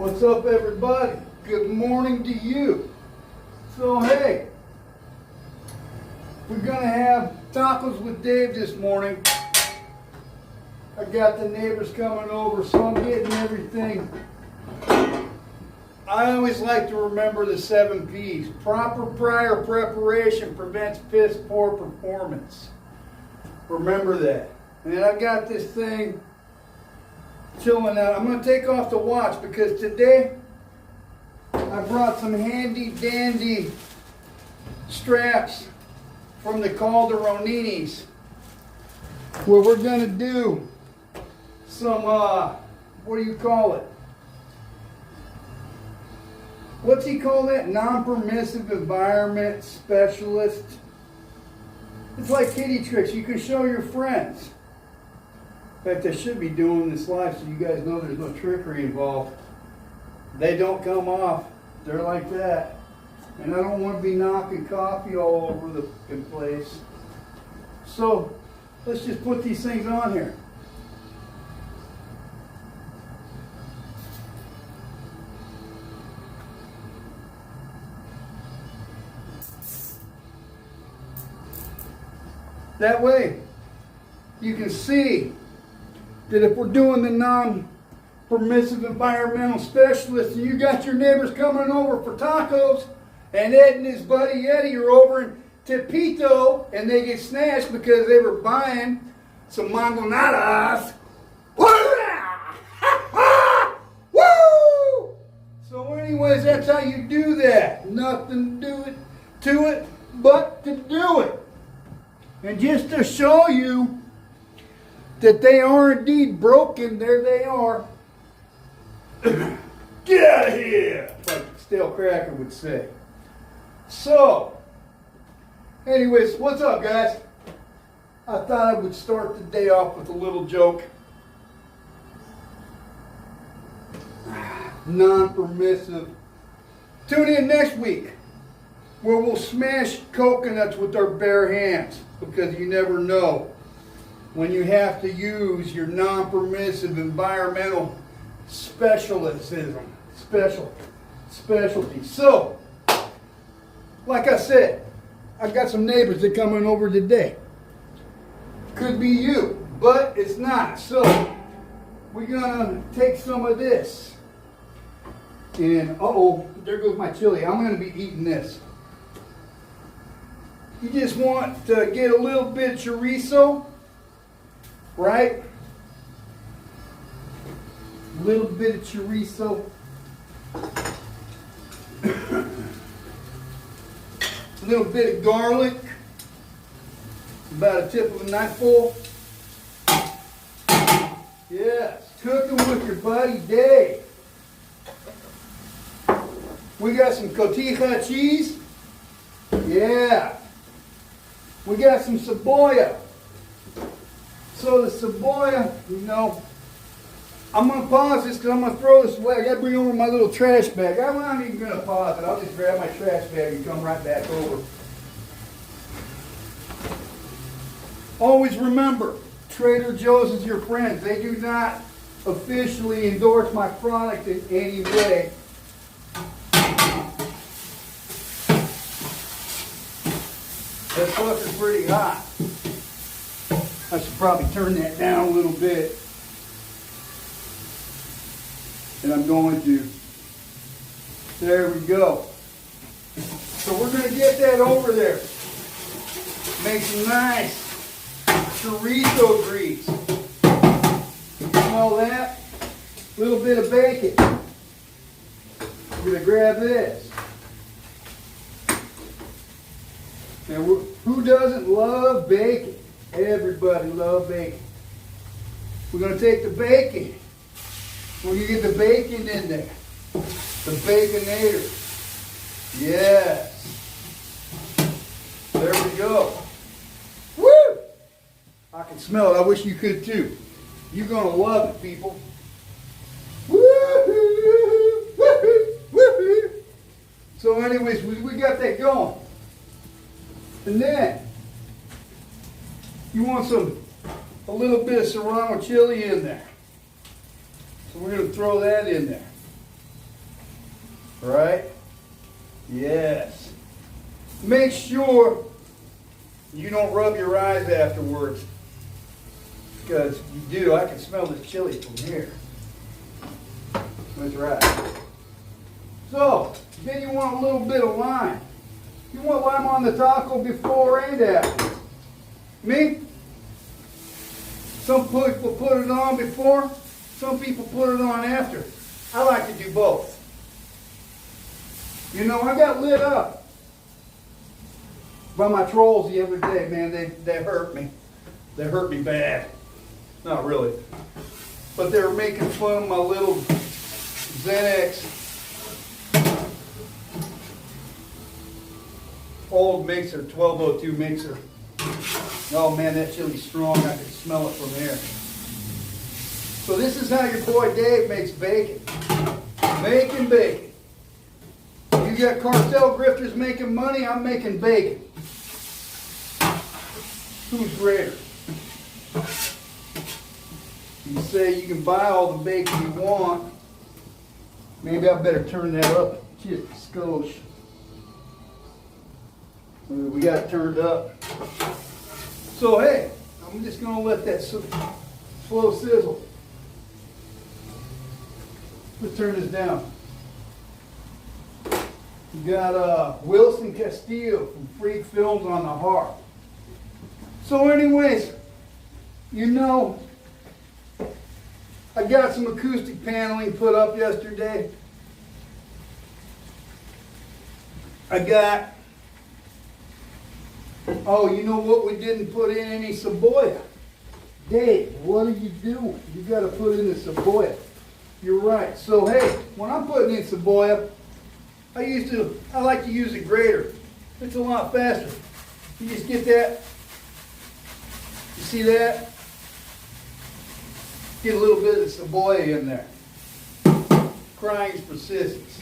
What's up, everybody? Good morning to you. So, hey, we're gonna have tacos with Dave this morning. I got the neighbors coming over, so I'm getting everything. I always like to remember the 7 P's. Proper prior preparation prevents piss poor performance. Remember that. And I've got this thing chilling out. I'm going to take off the watch because today I brought some handy dandy straps from the Calderoninis where we're going to do some, what do you call it? What's he call that? Non-permissive environment specialist. It's like kitty tricks. You can show your friends. In fact, I should be doing this live so you guys know there's no trickery involved. They don't come off. They're like that. And I don't want to be knocking coffee all over the place. So let's just put these things on here. That way you can see that if we're doing the non-permissive environmental specialist and you got your neighbors coming over for tacos and Ed and his buddy Eddie are over in Tepito and they get snatched because they were buying some mangonadas. Woo! So anyways, that's how you do that. Nothing to it but to do it. And just to show you that they are indeed broken, there they are. Get out of here, like Stale Cracker would say. So, anyways, what's up, guys? I thought I would start the day off with a little joke. Non-permissive. Tune in next week where we'll smash coconuts with our bare hands, because you never know when you have to use your non-permissive environmental specialty. So, like I said, I've got some neighbors that coming over today. Could be you, but it's not. So, we're gonna take some of this. And, uh-oh, there goes my chili. I'm gonna be eating this. You just want to get a little bit of chorizo, right? A little bit of chorizo. A little bit of garlic. About a tip of a knifeful. Yes, cooking with your buddy Dave. We got some cotija cheese. Yeah. We got some cebolla. So the cebolla, you know, I'm going to pause this because I'm going to throw this away. I got to bring over my little trash bag. I'm not even going to pause it. I'll just grab my trash bag and come right back over. Always remember, Trader Joe's is your friend. They do not officially endorse my product in any way. That sucker's pretty hot. I should probably turn that down a little bit. And I'm going to. There we go. So we're going to get that over there. Make some nice chorizo grease. Smell that? A little bit of bacon. I'm going to grab this. Now, who doesn't love bacon? Everybody loves bacon. We're going to take the bacon. We're going to get the bacon in there. The Baconator. Yes. There we go. Woo! I can smell it. I wish you could too. You're going to love it, people. Woo-hoo! Woo-hoo! Woo-hoo! So anyways, we got that going. And then, you want a little bit of serrano chili in there. So we're going to throw that in there. Right? Yes. Make sure you don't rub your eyes afterwards. Because you do, I can smell the chili from here. That's right. So, then you want a little bit of lime. You want lime on the taco before and after. Me? Some people put it on before, some people put it on after. I like to do both. You know, I got lit up by my trolls the other day, man. They hurt me. They hurt me bad. Not really. But they were making fun of my little Xanax old mixer, 1202 mixer. Oh man, that chili's strong. I can smell it from here. So this is how your boy Dave makes bacon. Making bacon. You got cartel grifters making money, I'm making bacon. Who's greater? You say you can buy all the bacon you want. Maybe I better turn that up just a skosh. We got it turned up. So hey, I'm just gonna let that slow sizzle. Let's turn this down. We got Wilson Castillo from Freak Films on the harp. So anyways, you know, I got some acoustic paneling put up yesterday. I got, oh, you know what? We didn't put in any Saboya. Dave, what are you doing? You got to put in the Saboya. You're right. So hey, when I'm putting in Saboya, I like to use a grater. It's a lot faster. You just get that. You see that? Get a little bit of the Saboya in there. Crying is persistence.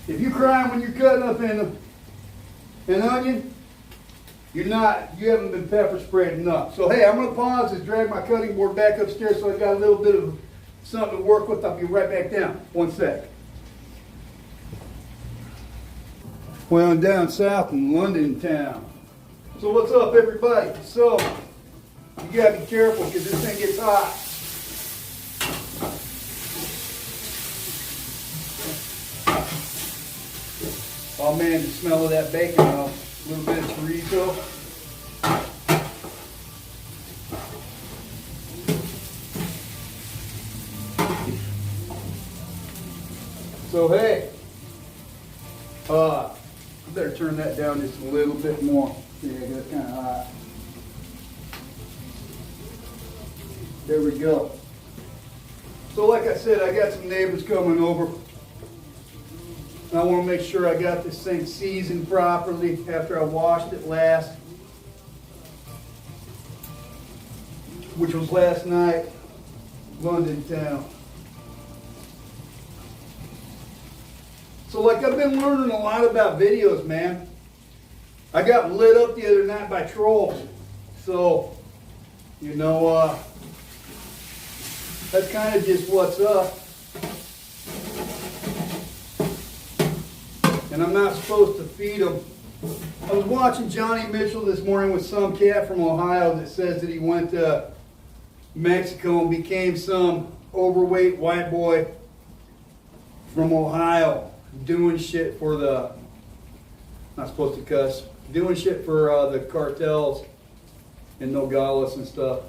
If you're crying when you're cutting up an onion, you haven't been pepper sprayed enough. So hey, I'm going to pause and drag my cutting board back upstairs so I got a little bit of something to work with. I'll be right back down. One sec. Well, I'm down south in London town. So what's up, everybody? So, you gotta be careful because this thing gets hot. Oh man, the smell of that bacon though. A little bit of chorizo. So hey, I better turn that down just a little bit more. Yeah, that's kind of hot. There we go. So like I said, I got some neighbors coming over. I want to make sure I got this thing seasoned properly after I washed it last, which was last night, London town. So like I've been learning a lot about videos, man. I got lit up the other night by trolls. So, you know, that's kind of just what's up. And I'm not supposed to feed them. I was watching Johnny Mitchell this morning with some cat from Ohio that says that he went to Mexico and became some overweight white boy from Ohio doing shit for the, not supposed to cuss, doing shit for the cartels in Nogales and stuff.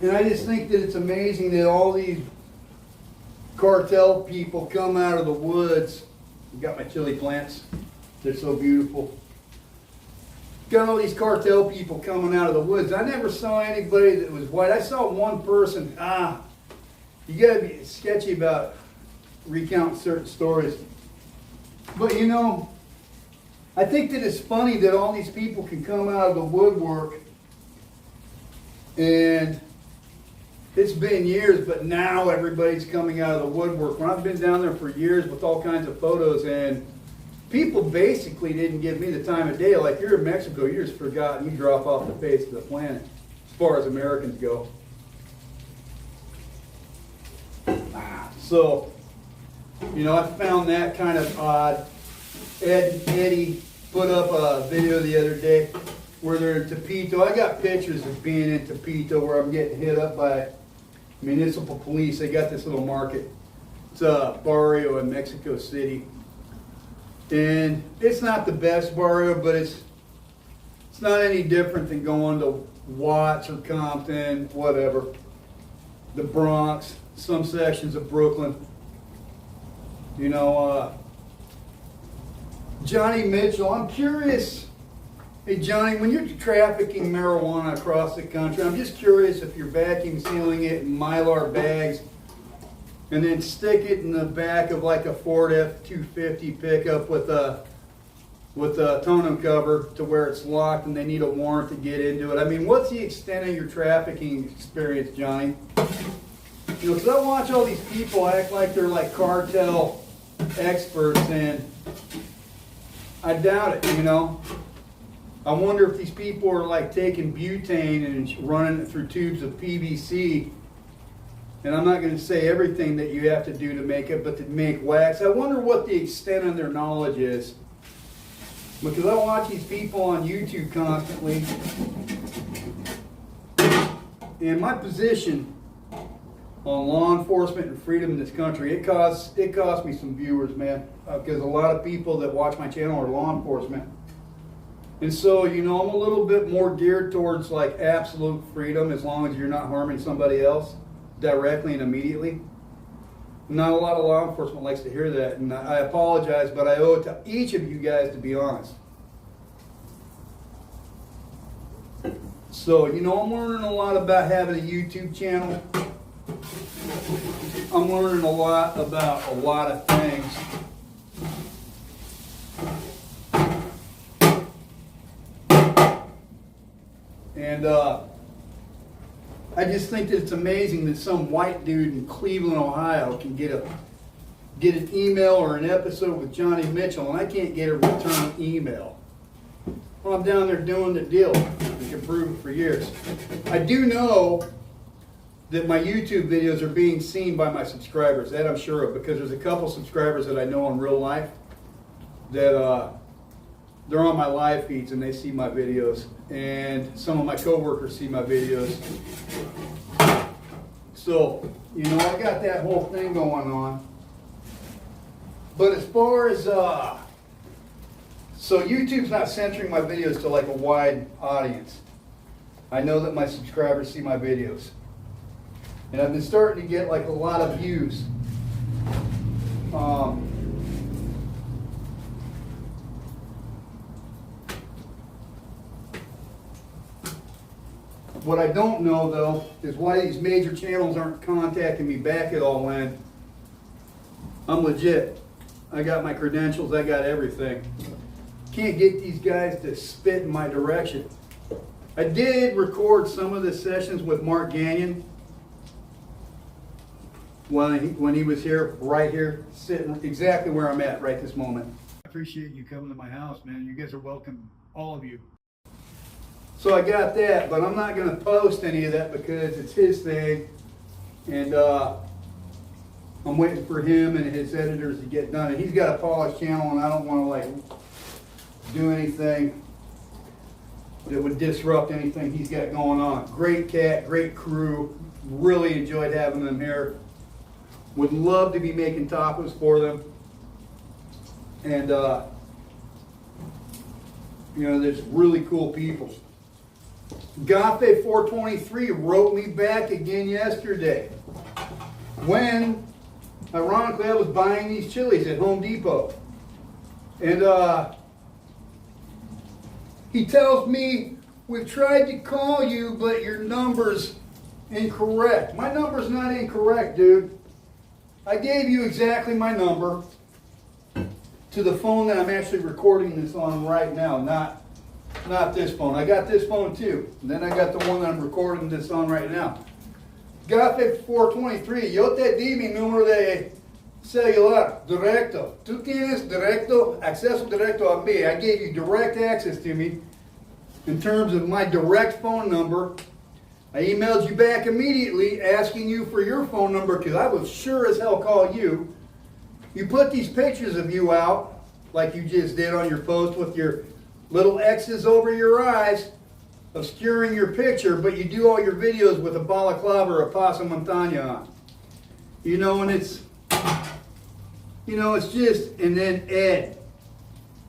And I just think that it's amazing that all these cartel people come out of the woods. Got my chili plants. They're so beautiful. Got all these cartel people coming out of the woods. I never saw anybody that was white. I saw one person. You gotta be sketchy about recounting certain stories. But you know, I think that it's funny that all these people can come out of the woodwork, and it's been years, but now everybody's coming out of the woodwork. When I've been down there for years with all kinds of photos, and people basically didn't give me the time of day. Like, you're in Mexico, you're just forgotten. You drop off the face of the planet, as far as Americans go. So, You know, I found that kind of odd. Eddie put up a video the other day where they're in Tepito. I got pictures of being in Tepito where I'm getting hit up by municipal police. They got this little market. It's a barrio in Mexico City. And it's not the best barrio, but it's not any different than going to Watts or Compton, whatever. The Bronx, some sections of Brooklyn. You know, Johnny Mitchell, I'm curious. Hey Johnny, when you're trafficking marijuana across the country, I'm just curious if you're vacuum sealing it in Mylar bags and then stick it in the back of like a Ford F-250 pickup with a tonneau cover to where it's locked and they need a warrant to get into it. I mean, what's the extent of your trafficking experience, Johnny? You know, because I watch all these people act like they're like cartel experts, and I doubt it, you know. I wonder if these people are like taking butane and running it through tubes of PVC. And I'm not going to say everything that you have to do to make it, but to make wax. I wonder what the extent of their knowledge is. Because I watch these people on YouTube constantly. And my position on law enforcement and freedom in this country, it costs me some viewers, man. Because a lot of people that watch my channel are law enforcement. And so, you know, I'm a little bit more geared towards like absolute freedom as long as you're not harming somebody else directly and immediately. Not a lot of law enforcement likes to hear that, and I apologize, but I owe it to each of you guys to be honest. So, you know, I'm learning a lot about having a YouTube channel. I'm learning a lot about a lot of things. And I just think that it's amazing that some white dude in Cleveland, Ohio can get an email or an episode with Johnny Mitchell, and I can't get a return email. Well, I'm down there doing the deal. I can prove it for years. I do know that my YouTube videos are being seen by my subscribers. That I'm sure of, because there's a couple subscribers that I know in real life that they're on my live feeds and they see my videos, and some of my coworkers see my videos. So, you know, I got that whole thing going on. But as far as so YouTube's not censoring my videos to like a wide audience. I know that my subscribers see my videos, and I've been starting to get like a lot of views. What I don't know, though, is why these major channels aren't contacting me back at all when I'm legit. I got my credentials, I got everything. Can't get these guys to spit in my direction. I did record some of the sessions with Mark Gagnon when he was here, right here, sitting exactly where I'm at right this moment. I appreciate you coming to my house, man. You guys are welcome, all of you. So I got that, but I'm not going to post any of that because it's his thing, and I'm waiting for him and his editors to get done. And he's got a polished channel, and I don't want to like do anything that would disrupt anything he's got going on. Great cat, great crew. Really enjoyed having them here. Would love to be making tacos for them, and you know, there's really cool people. Gafe 423 wrote me back again yesterday when, ironically, I was buying these chilies at Home Depot. And he tells me, we've tried to call you, but your number's incorrect. My number's not incorrect, dude. I gave you exactly my number to the phone that I'm actually recording this on right now, not this phone. I got this phone too. And then I got the one that I'm recording this on right now. Gafe 423, yo te di mi número de celular directo. Tú tienes directo, acceso directo a mí. I gave you direct access to me in terms of my direct phone number. I emailed you back immediately asking you for your phone number because I would sure as hell call you. You put these pictures of you out, like you just did on your post with your little X's over your eyes, obscuring your picture, but you do all your videos with a balaclava or a pasa montana on. You know, and it's just, and then Ed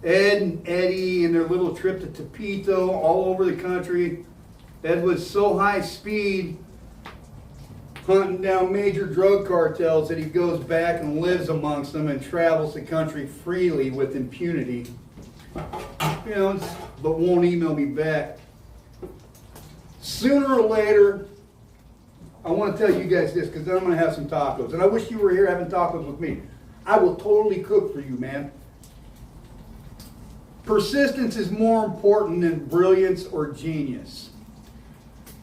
and Eddie and their little trip to Tepito all over the country. Ed was so high speed hunting down major drug cartels that he goes back and lives amongst them and travels the country freely with impunity. You know, but won't email me back. Sooner or later, I want to tell you guys this, because then I'm going to have some tacos. And I wish you were here having tacos with me. I will totally cook for you, man. Persistence is more important than brilliance or genius.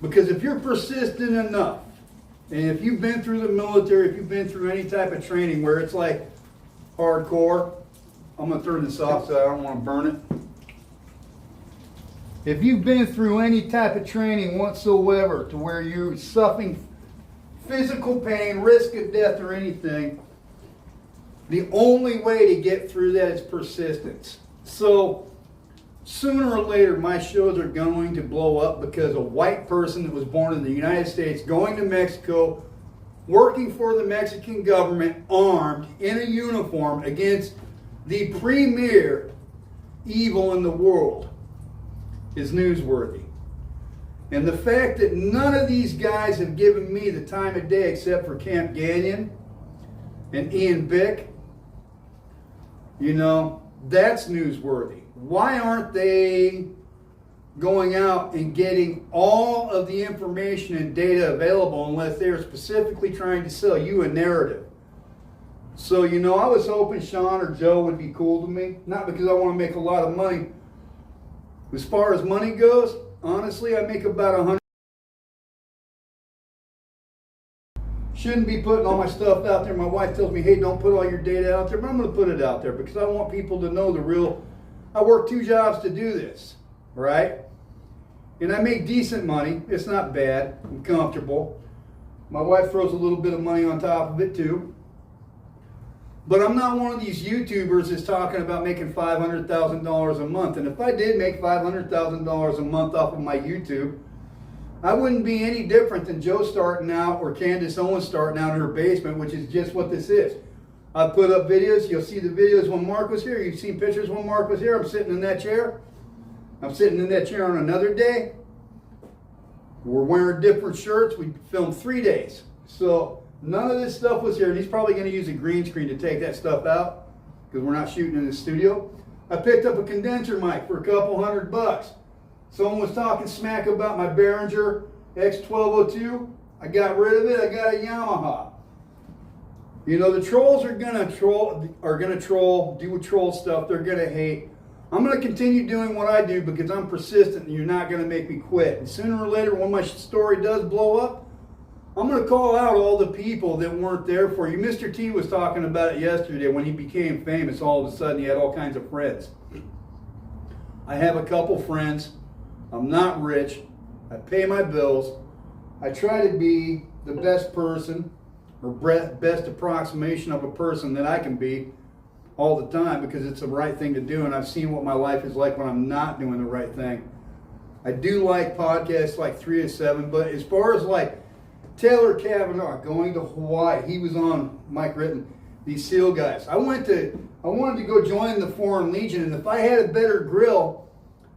Because if you're persistent enough, and if you've been through the military, if you've been through any type of training where it's like hardcore, I'm going to turn this off so I don't want to burn it. If you've been through any type of training whatsoever to where you're suffering physical pain, risk of death or anything, the only way to get through that is persistence. So sooner or later my shows are going to blow up because a white person that was born in the United States going to Mexico, working for the Mexican government armed in a uniform against the premier evil in the world is newsworthy. And the fact that none of these guys have given me the time of day except for Camp Gagnon and Ian Bick, you know, that's newsworthy. Why aren't they going out and getting all of the information and data available unless they're specifically trying to sell you a narrative? So, you know, I was hoping Sean or Joe would be cool to me. Not because I want to make a lot of money. As far as money goes, honestly, I make about 100. Shouldn't be putting all my stuff out there. My wife tells me, hey, don't put all your data out there. But I'm going to put it out there because I want people to know the real. I work 2 jobs to do this, right? And I make decent money. It's not bad. I'm comfortable. My wife throws a little bit of money on top of it too. But I'm not one of these YouTubers that's talking about making $500,000 a month. And if I did make $500,000 a month off of my YouTube, I wouldn't be any different than Joe starting out or Candace Owens starting out in her basement, which is just what this is. I put up videos. You'll see the videos when Mark was here. You've seen pictures when Mark was here. I'm sitting in that chair. I'm sitting in that chair on another day. We're wearing different shirts. We filmed 3 days. So none of this stuff was here. And he's probably going to use a green screen to take that stuff out because we're not shooting in the studio. I picked up a condenser mic for a couple $100. Someone was talking smack about my Behringer X1202. I got rid of it. I got a Yamaha. You know, the trolls are gonna troll, do troll stuff. They're gonna hate. I'm gonna continue doing what I do because I'm persistent, and you're not gonna make me quit. And sooner or later, when my story does blow up, I'm gonna call out all the people that weren't there for you. Mr. T was talking about it yesterday when he became famous. All of a sudden, he had all kinds of friends. I have a couple friends. I'm not rich. I pay my bills. I try to be the best person or best approximation of a person that I can be all the time because it's the right thing to do. And I've seen what my life is like when I'm not doing the right thing. I do like podcasts like 3 to 7, but as far as like Taylor Kavanaugh going to Hawaii, he was on Mike Ritton, these SEAL guys. I wanted to go join the Foreign Legion, and if I had a better grill,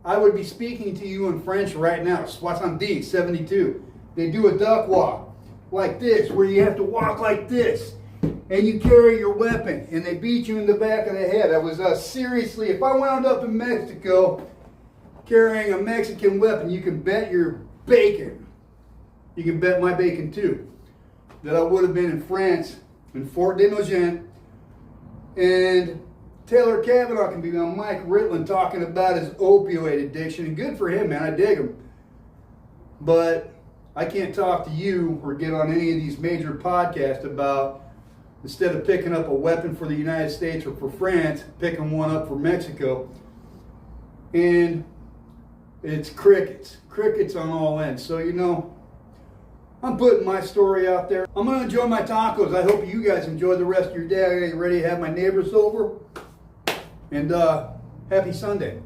I would be speaking to you in French right now. 70, 72. They do a duck walk like this, where you have to walk like this, and you carry your weapon, and they beat you in the back of the head. I was seriously, if I wound up in Mexico carrying a Mexican weapon, you can bet your bacon, you can bet my bacon too, that I would have been in France, in Fort de Nogent, and Taylor Kavanaugh can be on Mike Ritland talking about his opioid addiction, and good for him, man, I dig him. But I can't talk to you or get on any of these major podcasts about, instead of picking up a weapon for the United States or for France, picking one up for Mexico. And it's crickets on all ends. So, you know, I'm putting my story out there. I'm going to enjoy my tacos. I hope you guys enjoy the rest of your day. I get ready to have my neighbors over. And happy Sunday.